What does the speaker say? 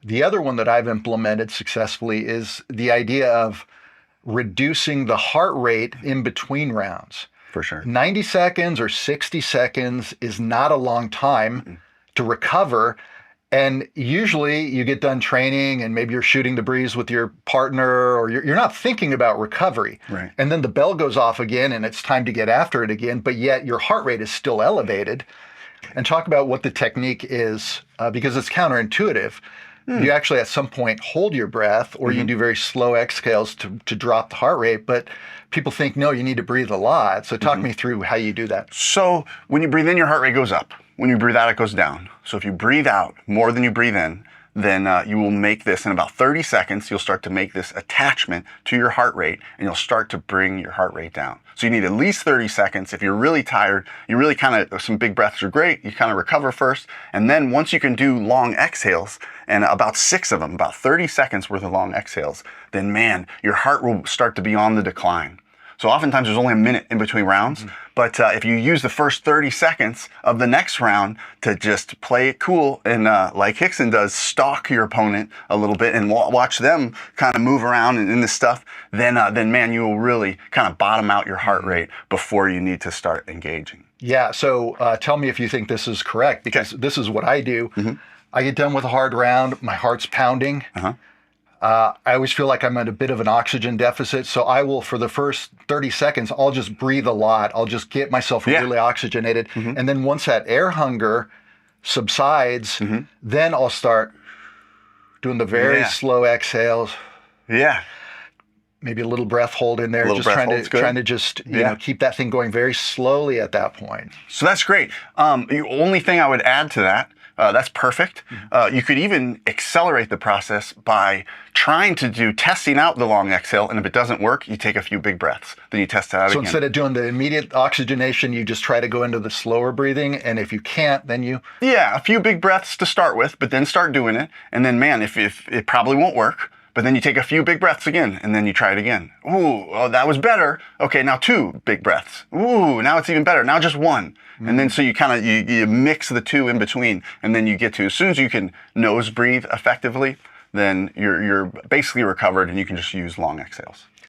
The other one that I've implemented successfully is the idea of reducing the heart rate in between rounds. For sure. 90 seconds or 60 seconds is not a long time to recover. And usually you get done training and maybe you're shooting the breeze with your partner, or you're not thinking about recovery. Right. And then the bell goes off again and it's time to get after it again, but yet your heart rate is still elevated. And talk about what the technique is, because it's counterintuitive. You actually at some point hold your breath, or you do very slow exhales to drop the heart rate. But people think, no, you need to breathe a lot. So talk me through how you do that. So when you breathe in, your heart rate goes up. When you breathe out, it goes down. So if you breathe out more than you breathe in, then you will make this in about 30 seconds. You'll start to make this attachment to your heart rate, and you'll start to bring your heart rate down. So you need at least 30 seconds. If you're really tired, you really some big breaths are great. You kind of recover first. And then once you can do long exhales, and about 6 of them, about 30 seconds worth of long exhales, then man, your heart will start to be on the decline. So oftentimes there's only a minute in between rounds, but if you use the first 30 seconds of the next round to just play it cool and like Hickson does, stalk your opponent a little bit and watch them kind of move around in this stuff, then man, you will really kind of bottom out your heart rate before you need to start engaging. Yeah, so tell me if you think this is correct, because this is what I do. I get done with a hard round, my heart's pounding. I always feel like I'm at a bit of an oxygen deficit. So I will, for the first 30 seconds, I'll just breathe a lot. I'll just get myself really oxygenated. And then once that air hunger subsides, then I'll start doing the very slow exhales. Maybe a little breath hold in there, just trying to just you know, keep that thing going very slowly at that point. So that's great. The only thing I would add to that, that's perfect. You could even accelerate the process by trying to testing out the long exhale, and if it doesn't work, you take a few big breaths. Then you test it out again. So instead of doing the immediate oxygenation, you just try to go into the slower breathing, and if you can't, then you... Yeah, a few big breaths to start with, but then start doing it, and then man, if it probably won't work, but then you take a few big breaths again, and then you try it again. Ooh, oh, that was better. Okay, now 2 big breaths. Ooh, now it's even better. Now just 1. And then so you kind of, you mix the 2 in between, and then you get to, as soon as you can nose breathe effectively, then you're basically recovered, and you can just use long exhales.